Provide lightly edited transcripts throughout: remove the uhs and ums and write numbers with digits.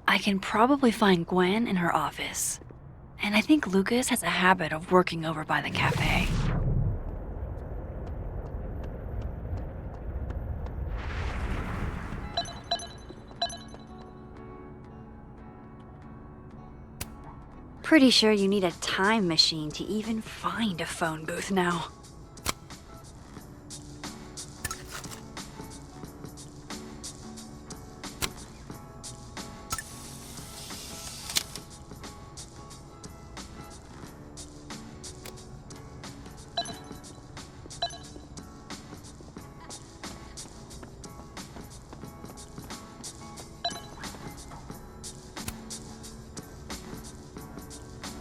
I can probably find Gwen in her office. And I think Lucas has a habit of working over by the cafe. Pretty sure you need a time machine to even find a phone booth now.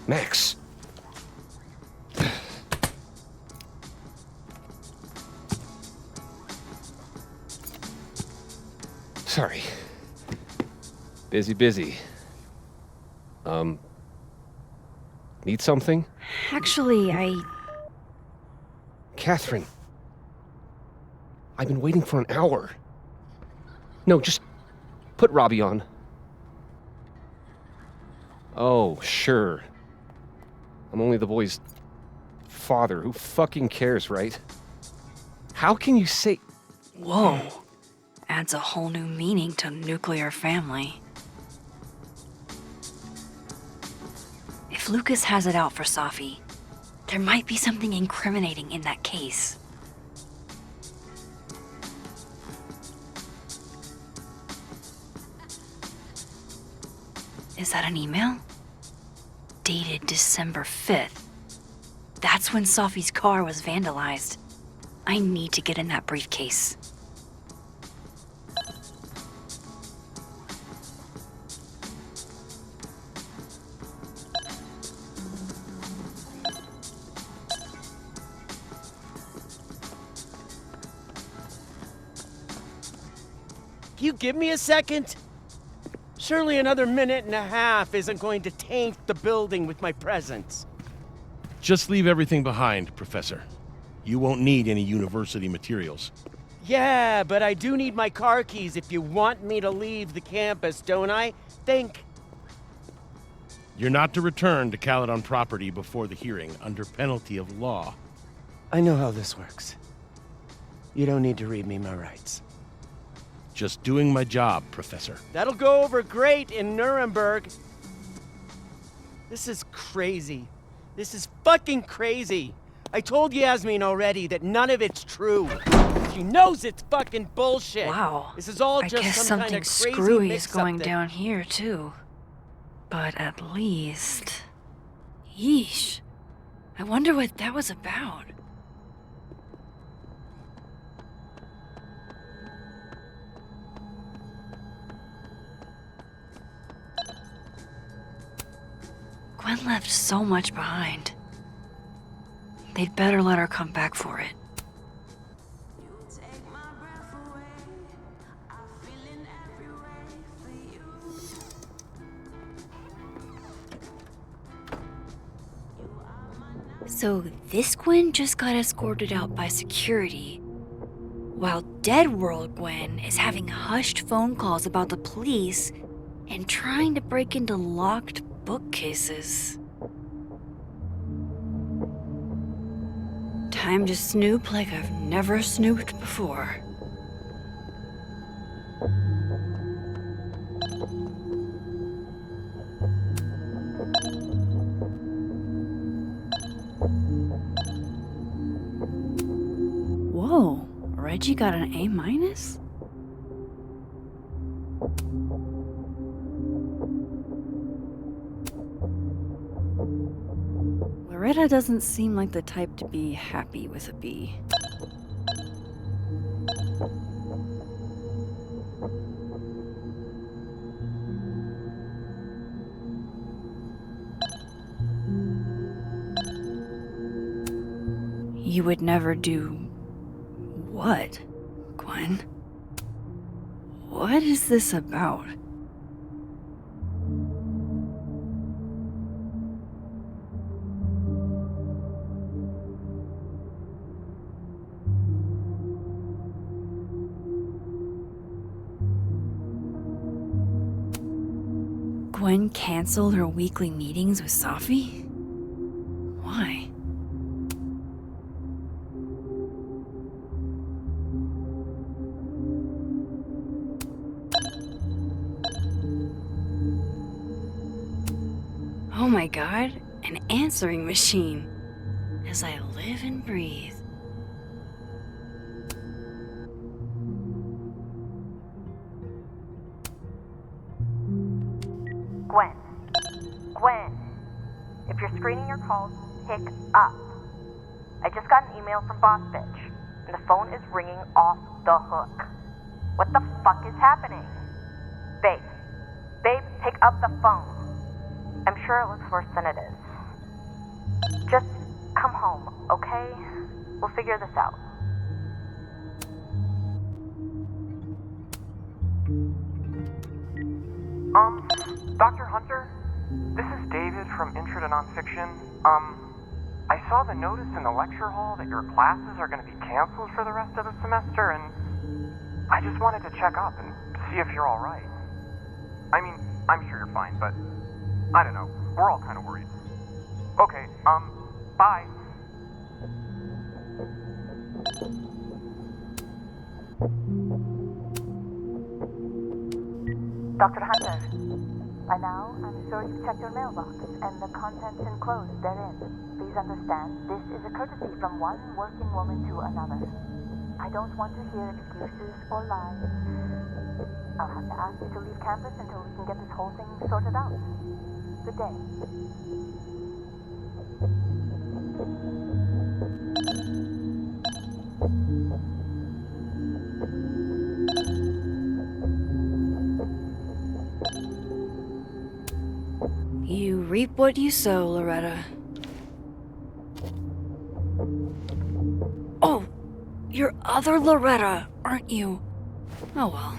Max. Sorry. Busy. Need something? Actually, Catherine. I've been waiting for an hour. No, just put Robbie on. Oh, sure. I'm only the boy's father. Who fucking cares, right? How can you say... Whoa. Adds a whole new meaning to nuclear family. If Lucas has it out for Safi, there might be something incriminating in that case. Is that an email? Dated December 5th. That's when Safi's car was vandalized. I need to get in that briefcase. Can you give me a second? Surely another minute and a half isn't going to taint the building with my presence. Just leave everything behind, Professor. You won't need any university materials. Yeah, but I do need my car keys if you want me to leave the campus, don't I? Think. You're not to return to Caledon property before the hearing, under penalty of law. I know how this works. You don't need to read me my rights. Just doing my job, Professor. That'll go over great in Nuremberg. This is crazy. This is fucking crazy. I told Yasmin already that none of it's true. She knows it's fucking bullshit. Wow. This is all I just guess some kind something of crazy screwy is mix-up going that- down here, too. But at least... Yeesh. I wonder what that was about. Gwen left so much behind. They'd better let her come back for it. So this Gwen just got escorted out by security, while Dead World Gwen is having hushed phone calls about the police and trying to break into locked bookcases. Time to snoop like I've never snooped before. Whoa, Reggie got an A-? Loretta doesn't seem like the type to be happy with a B. You would never do what, Gwen? What is this about? Gwen canceled her weekly meetings with Safi? Why? Oh my god, an answering machine. As I live and breathe. Gwen. Gwen. If you're screening your calls, pick up. I just got an email from Boss Bitch, and the phone is ringing off the hook. What the fuck is happening? Babe. Babe, pick up the phone. I'm sure it looks worse than it is. Just come home, okay? We'll figure this out. Dr. Hunter? This is David from Intro to Nonfiction. I saw the notice in the lecture hall that your classes are going to be canceled for the rest of the semester, and I just wanted to check up and see if you're all right. I mean, I'm sure you're fine, but I don't know. We're all kind of worried. Okay, bye. Dr. Hunter, by now, I'm sure you've checked your mailbox and the contents enclosed therein. Please understand, this is a courtesy from one working woman to another. I don't want to hear excuses or lies. I'll have to ask you to leave campus until we can get this whole thing sorted out. Good day. You reap what you sow, Loretta. Oh, you're other Loretta, aren't you? Oh well.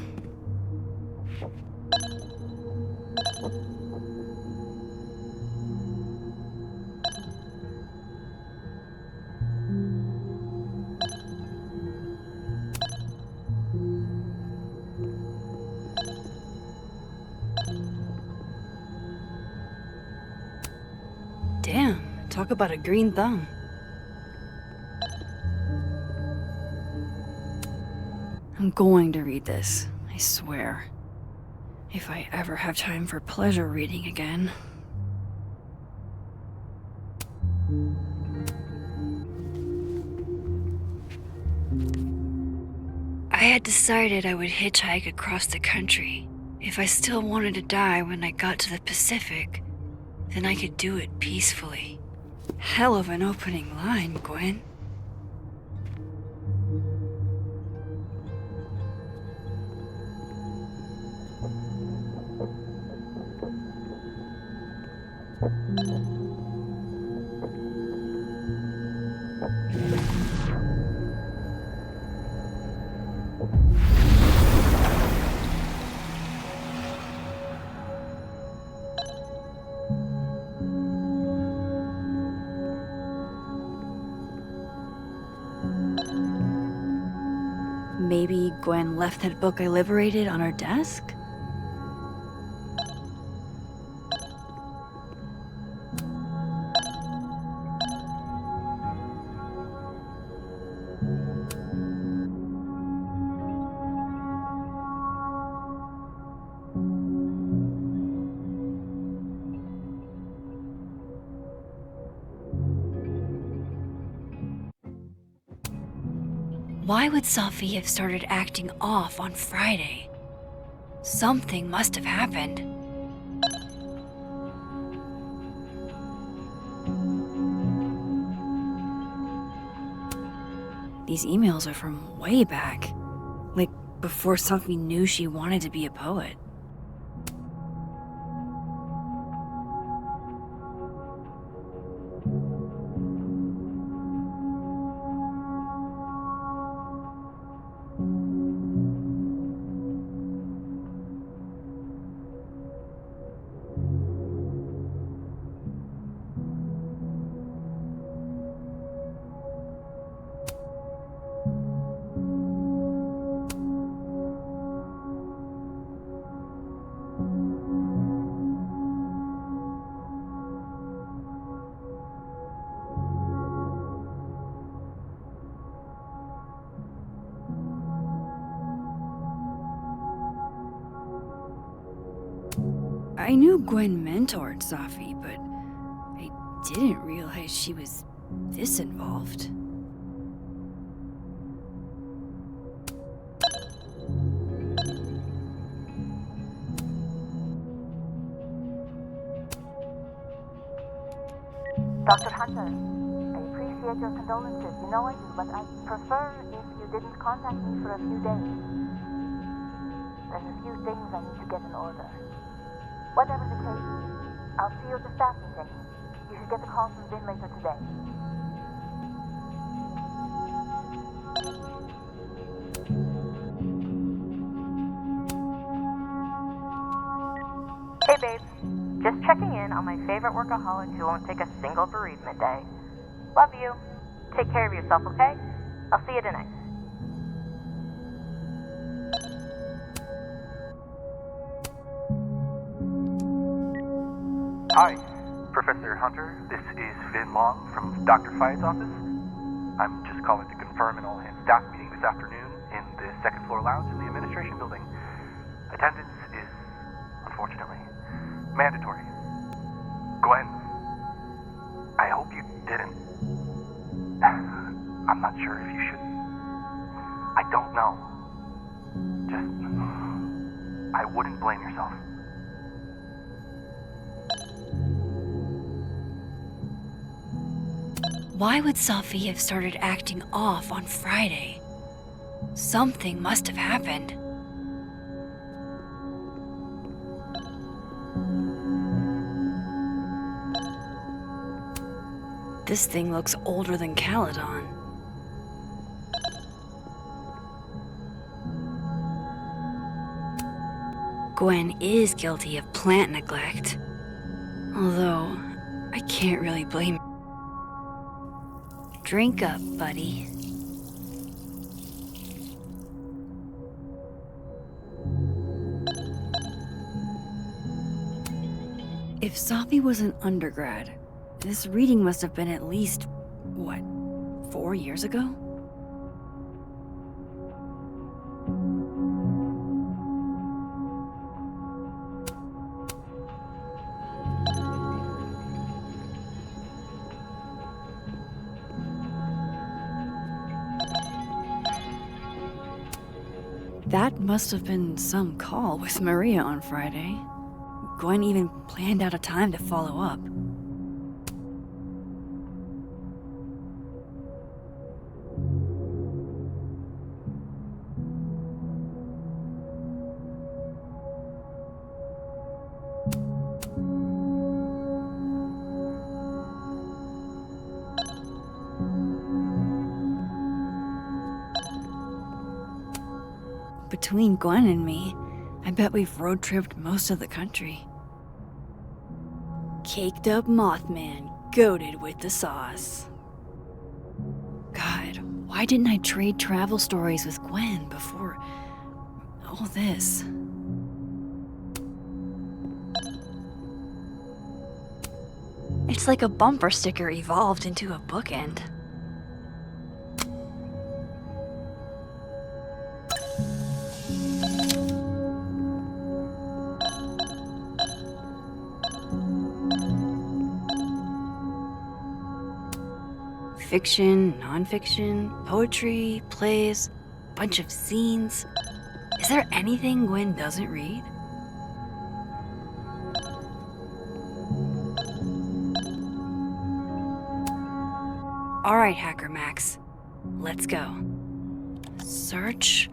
Damn, talk about a green thumb. I'm going to read this, I swear. If I ever have time for pleasure reading again. I had decided I would hitchhike across the country. If I still wanted to die when I got to the Pacific, then I could do it peacefully. Hell of an opening line, Gwen. Maybe Gwen left that book I liberated on her desk? Why would Safi have started acting off on Friday? Something must have happened. These emails are from way back. Like, before Safi knew she wanted to be a poet. I knew Gwen mentored Safi, but I didn't realize she was this involved. Dr. Hunter, I appreciate your condolences. You know I do, but I'd prefer if you didn't contact me for a few days. There's a few things I need to get in order. Whatever the case, I'll see you at the staff meeting. You should get the call from Vin later today. Hey babe, just checking in on my favorite workaholic who won't take a single bereavement day. Love you. Take care of yourself, okay? I'll see you tonight. Hi, Professor Hunter. This is Vin Long from Dr. Fayed's office. I'm just calling to confirm an all-hands staff meeting this afternoon in the second floor lounge in the administration building. Attendance is, unfortunately, mandatory. Gwen, I hope you didn't. I'm not sure if you should. I don't know. Just, I wouldn't blame yourself. Why would Safi have started acting off on Friday? Something must have happened. This thing looks older than Caledon. Gwen is guilty of plant neglect. Although, I can't really blame her. Drink up, buddy. If Safi was an undergrad, this reading must have been at least, what, 4 years ago? That must have been some call with Maria on Friday. Gwen even planned out a time to follow up. Between Gwen and me, I bet we've road-tripped most of the country. Caked up Mothman, goated with the sauce. God, why didn't I trade travel stories with Gwen before all this? It's like a bumper sticker evolved into a bookend. Fiction, nonfiction, poetry, plays, bunch of zines. Is there anything Gwen doesn't read? All right, Hacker Max, let's go. Search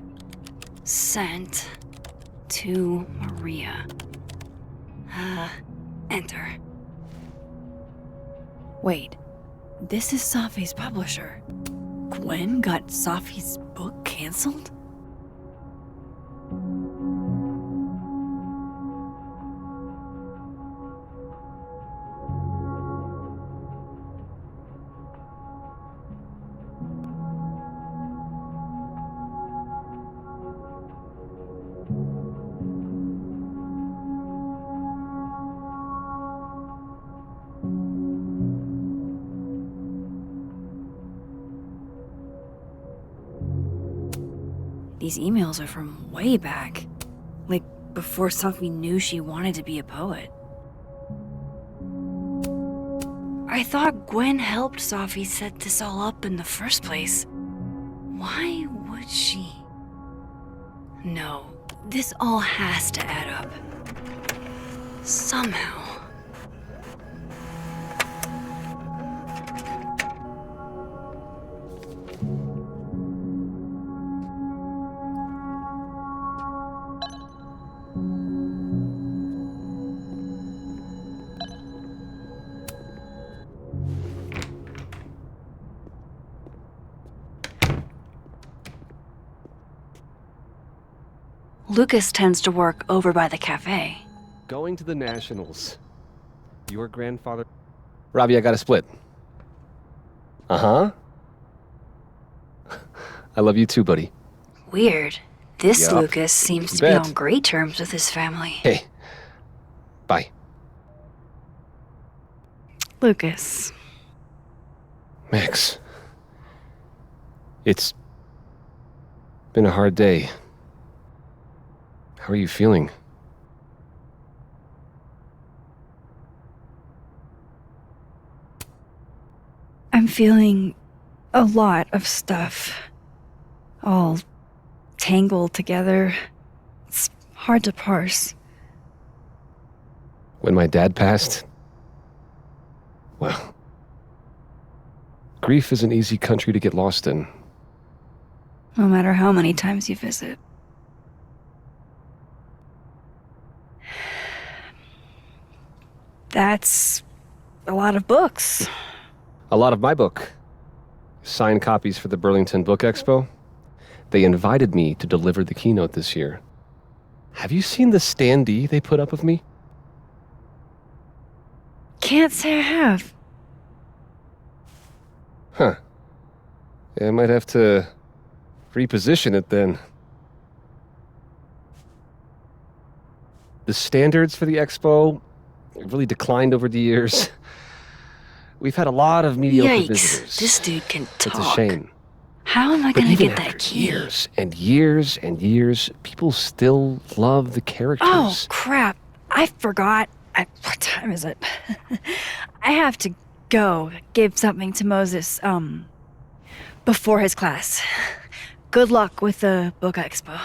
sent to Maria. Enter. Wait. This is Safi's publisher. Gwen got Safi's book canceled? These emails are from way back. Like, before Sophie knew she wanted to be a poet. I thought Gwen helped Sophie set this all up in the first place. Why would she? No, this all has to add up. Somehow. Lucas tends to work over by the cafe. Going to the Nationals. Your grandfather... Robbie, I got a split. Uh-huh. I love you too, buddy. Weird. This Yup. Lucas seems You to be bet. on great terms with his family. Hey. Bye. Lucas. Max. It's been a hard day. How are you feeling? I'm feeling a lot of stuff. All tangled together. It's hard to parse. When my dad passed, well, grief is an easy country to get lost in. No matter how many times you visit. That's a lot of books. A lot of my book. Signed copies for the Burlington Book Expo. They invited me to deliver the keynote this year. Have you seen the standee they put up of me? Can't say I have. Huh. Yeah, I might have to reposition it then. The standards for the expo really declined over the years. We've had a lot of mediocre visitors. Yikes, this dude can talk. It's a shame. How am I But gonna even get after that key? years and years and years, people still love the characters. Oh, crap. I forgot. What time is it? I have to go give something to Moses, before his class. Good luck with the book expo.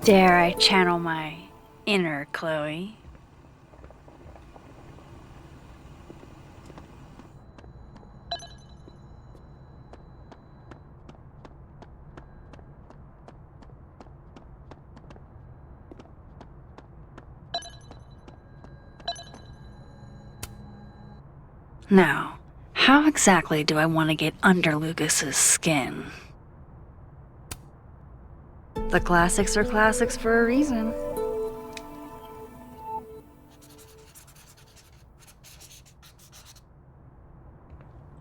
Dare I channel my inner Chloe? Now, how exactly do I want to get under Lucas's skin? The classics are classics for a reason.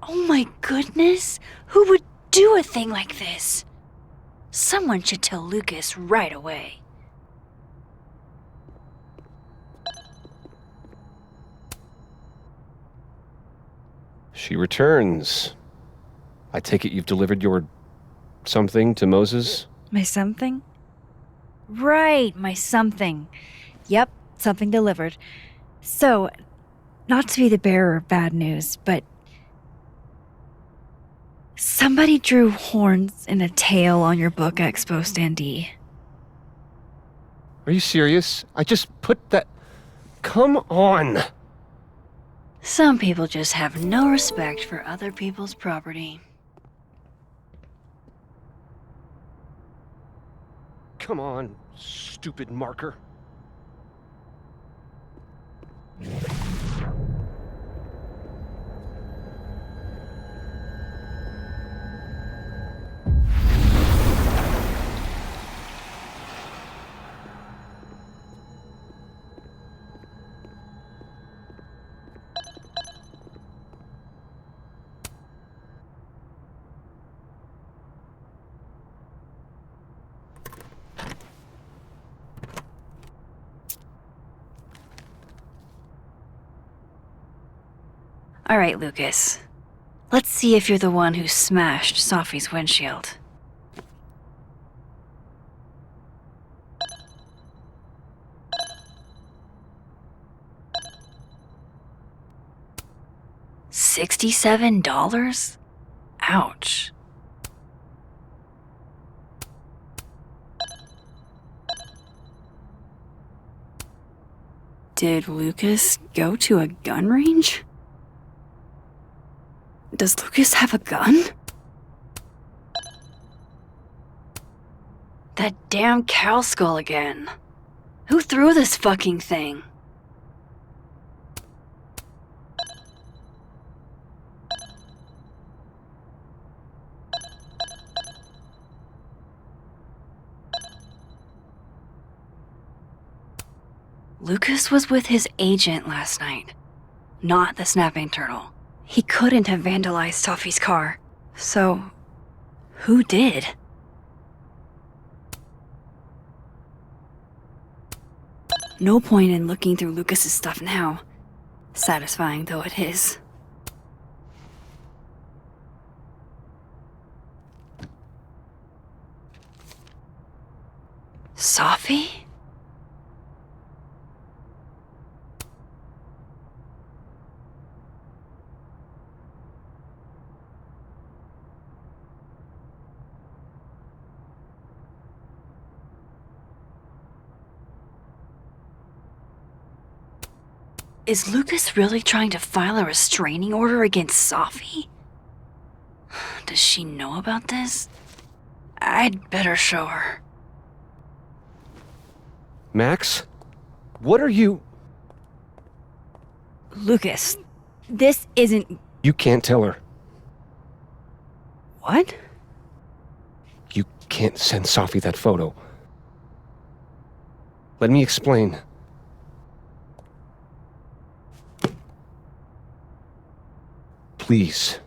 Oh my goodness! Who would do a thing like this? Someone should tell Lucas right away. She returns. I take it you've delivered your something to Moses? My something? Right, my something. Yep, something delivered. So, not to be the bearer of bad news, but somebody drew horns and a tail on your book expo standee. Are you serious? I just put that... Come on! Some people just have no respect for other people's property. Come on, stupid marker. All right, Lucas. Let's see if you're the one who smashed Sophie's windshield. $67? Ouch. Did Lucas go to a gun range? Does Lucas have a gun? That damn cow skull again. Who threw this fucking thing? Lucas was with his agent last night, not the snapping turtle. He couldn't have vandalized Sophie's car. So, who did? No point in looking through Lucas's stuff now, satisfying though it is. Sophie? Is Lucas really trying to file a restraining order against Sophie? Does she know about this? I'd better show her. Max? What are you... Lucas, this isn't... You can't tell her. What? You can't send Sophie that photo. Let me explain. Please.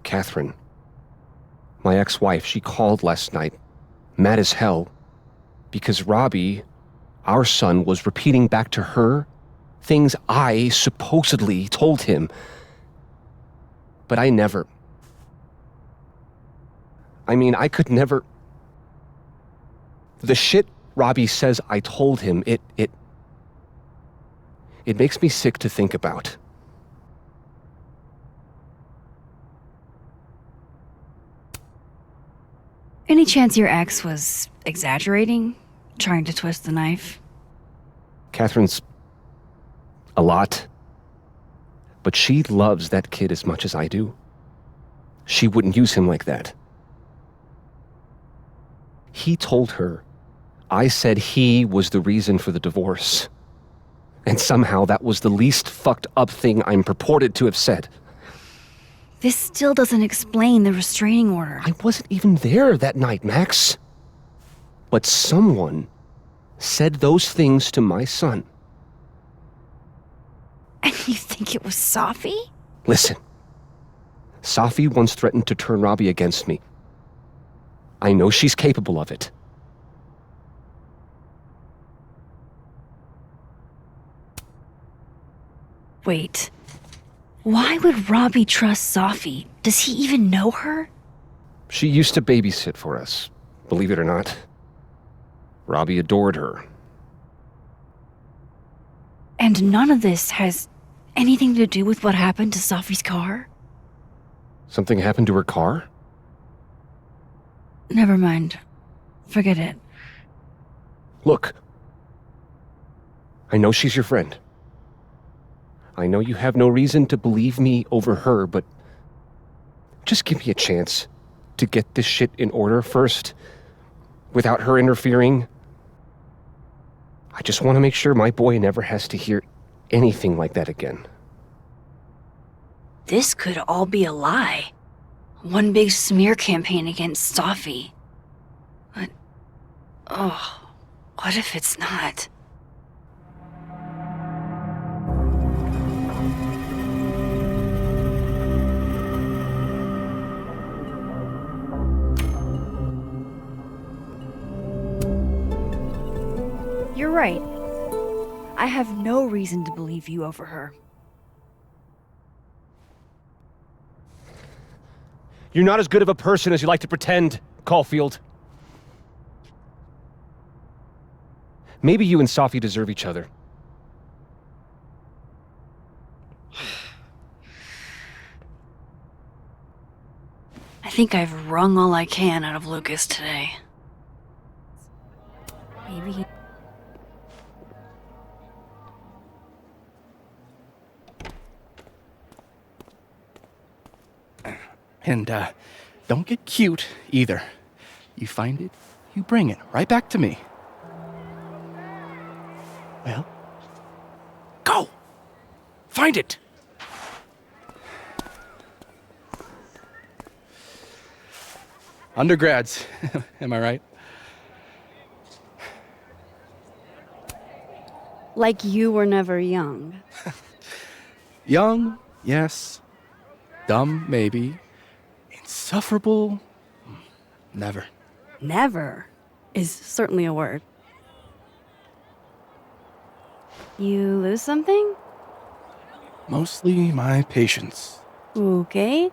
Catherine, my ex-wife, she called last night, mad as hell, because Robbie, our son, was repeating back to her things I supposedly told him. But I never... I could never... The shit Robbie says I told him, it makes me sick to think about. Any chance your ex was exaggerating? Trying to twist the knife? Catherine's a lot. But she loves that kid as much as I do. She wouldn't use him like that. He told her I said he was the reason for the divorce. And somehow that was the least fucked up thing I'm purported to have said. This still doesn't explain the restraining order. I wasn't even there that night, Max. But someone said those things to my son. And you think it was Sophie? Listen. Sophie once threatened to turn Robbie against me. I know she's capable of it. Wait. Why would Robbie trust Sophie? Does he even know her? She used to babysit for us, believe it or not. Robbie adored her. And none of this has anything to do with what happened to Sophie's car? Something happened to her car? Never mind. Forget it. Look. I know she's your friend. I know you have no reason to believe me over her, but just give me a chance to get this shit in order first, without her interfering. I just want to make sure my boy never has to hear anything like that again. This could all be a lie. One big smear campaign against Sophie. But, what if it's not? You're right. I have no reason to believe you over her. You're not as good of a person as you like to pretend, Caulfield. Maybe you and Safi deserve each other. I think I've wrung all I can out of Lucas today. Maybe he... And, don't get cute, either. You find it, you bring it right back to me. Well, go! Find it! Undergrads, am I right? Like you were never young. Young, yes. Dumb, maybe. Insufferable, never. Never is certainly a word. You lose something? Mostly my patience. Okay.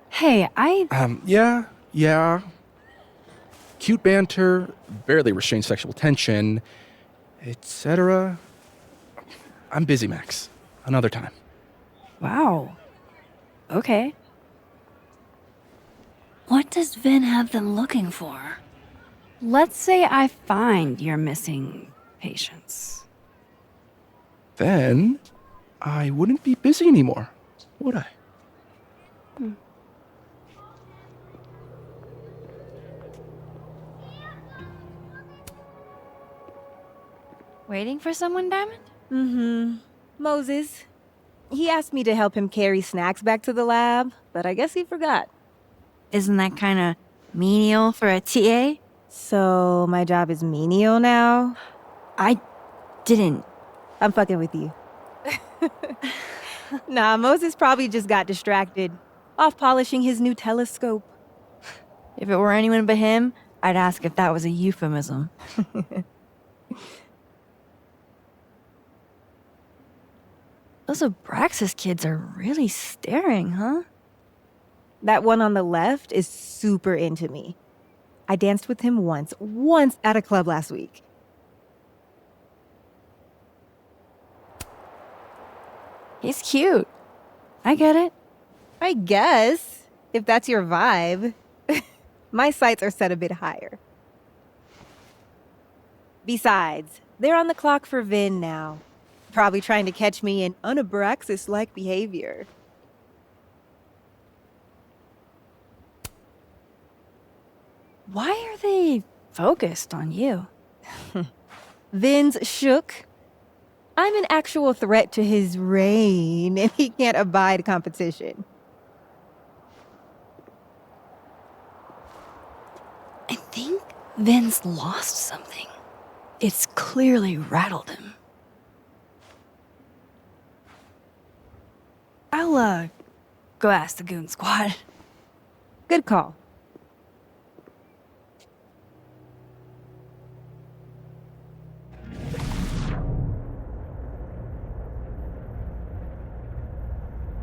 Hey, Yeah. Cute banter, barely restrained sexual tension, etc. I'm busy, Max. Another time. Wow. Okay. What does Vin have them looking for? Let's say I find your missing patience. Then I wouldn't be busy anymore, would I? Waiting for someone, Diamond? Mm-hmm. Moses. He asked me to help him carry snacks back to the lab, but I guess he forgot. Isn't that kind of menial for a TA? So my job is menial now? I didn't. I'm fucking with you. Nah, Moses probably just got distracted. Off polishing his new telescope. If it were anyone but him, I'd ask if that was a euphemism. Those Abraxas kids are really staring, huh? That one on the left is super into me. I danced with him once at a club last week. He's cute. I get it. I guess, if that's your vibe. My sights are set a bit higher. Besides, they're on the clock for Vin now. Probably trying to catch me in unabraxas-like behavior. Why are they focused on you? Vin's shook. I'm an actual threat to his reign, and he can't abide competition. I think Vin's lost something. It's clearly rattled him. I'll, go ask the Goon Squad. Good call.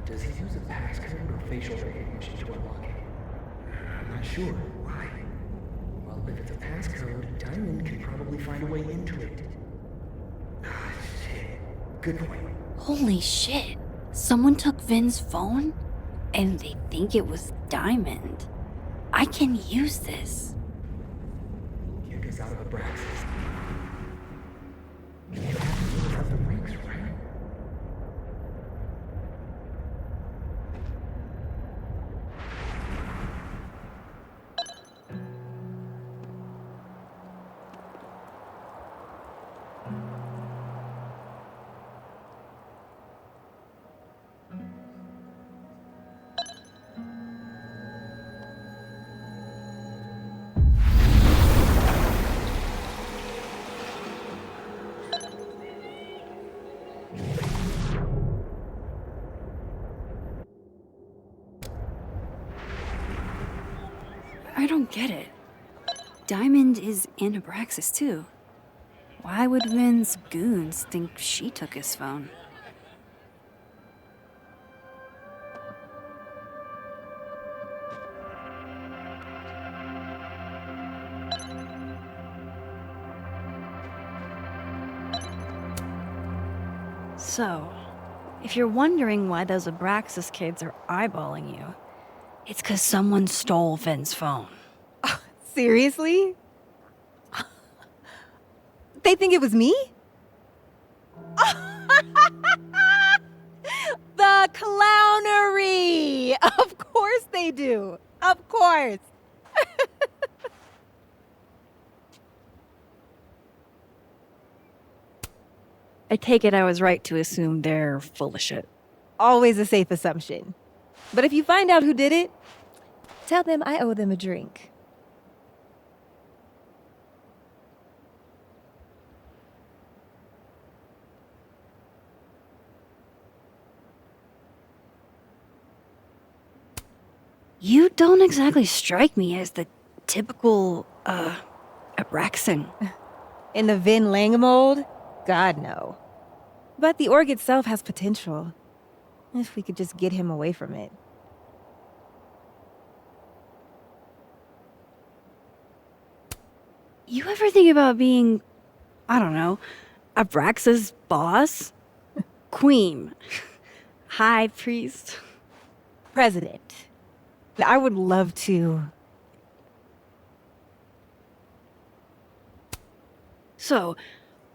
Does he use a passcode or facial recognition to unlock it? I'm not sure. Why? Well, if it's a passcode, Diamond can probably find a way into it. Ah, shit. Good point. Holy shit. Someone took Vin's phone? And they think it was Diamond. I can use this. Get us out of Abraxas. You have to use other rigs, right? I don't get it. Diamond is in Abraxas too. Why would Vin's goons think she took his phone? So, if you're wondering why those Abraxas kids are eyeballing you, it's 'cause someone stole Vin's phone. Seriously? They think it was me? The clownery! Of course they do. Of course. I take it I was right to assume they're full of shit. Always a safe assumption. But if you find out who did it, tell them I owe them a drink. You don't exactly strike me as the typical, Abraxan. In the Vin Lang mold? God, no. But the org itself has potential. If we could just get him away from it. You ever think about being, I don't know, Abraxa's boss? Queen. High priest. President. I would love to. So,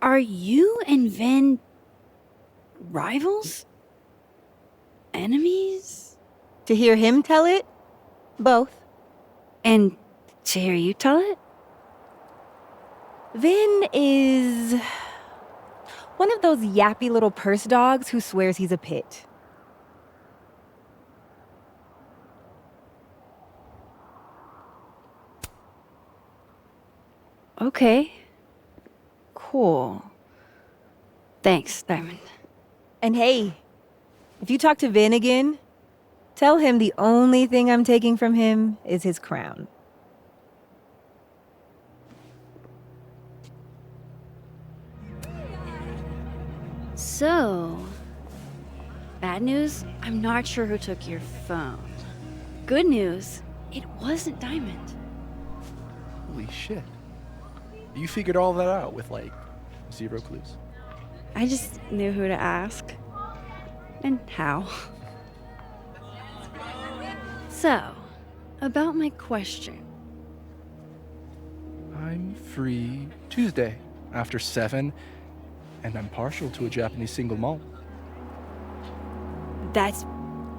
are you and Vin rivals? Enemies? To hear him tell it? Both. And to hear you tell it? Vin is one of those yappy little purse dogs who swears he's a pit. Okay. Cool. Thanks, Diamond. And hey, if you talk to Vin again, tell him the only thing I'm taking from him is his crown. So, bad news, I'm not sure who took your phone. Good news, it wasn't Diamond. Holy shit. You figured all that out with, like, 0 clues? I just knew who to ask. And how. So, about my question. I'm free Tuesday after 7, and I'm partial to a Japanese single malt. That's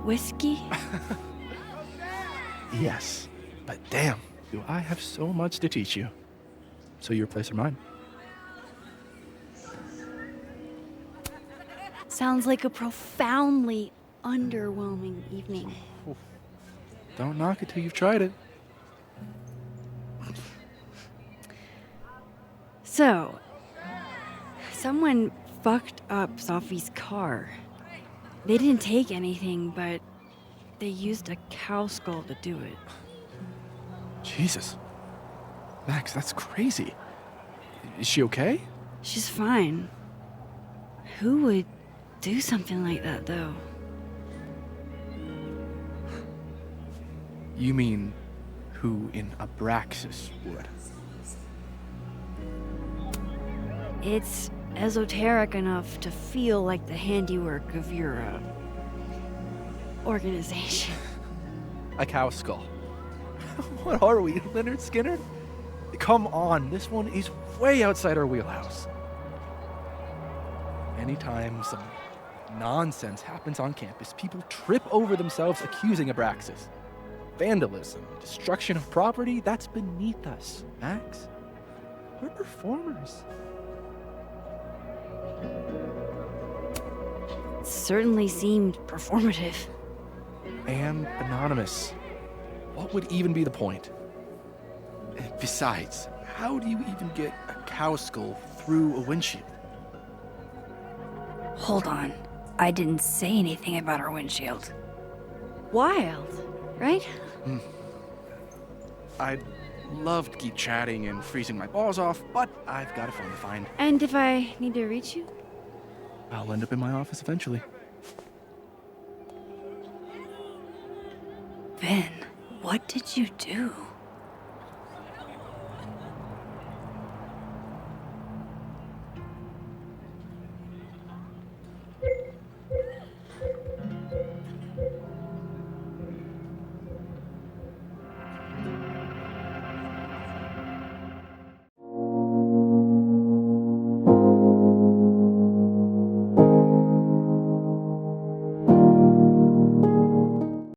whiskey? Yes, but damn, do I have so much to teach you. So your place or mine? Sounds like a profoundly underwhelming evening. Don't knock it till you've tried it. So, someone fucked up Sophie's car. They didn't take anything, but they used a cow skull to do it. Jesus. Max, that's crazy. Is she okay? She's fine. Who would do something like that, though? You mean who in Abraxas would? It's esoteric enough to feel like the handiwork of your, organization. A cow skull. What are we, Leonard Skinner? Come on, this one is way outside our wheelhouse. Anytime some nonsense happens on campus, people trip over themselves accusing Abraxas. Vandalism, destruction of property, that's beneath us, Max. We're performers. It certainly seemed performative. And anonymous. What would even be the point? Besides, how do you even get a cow skull through a windshield? Hold on. I didn't say anything about our windshield. Wild, right? I'd love to keep chatting and freezing my balls off, but I've got a phone to find. And if I need to reach you? I'll end up in my office eventually. Vin, what did you do?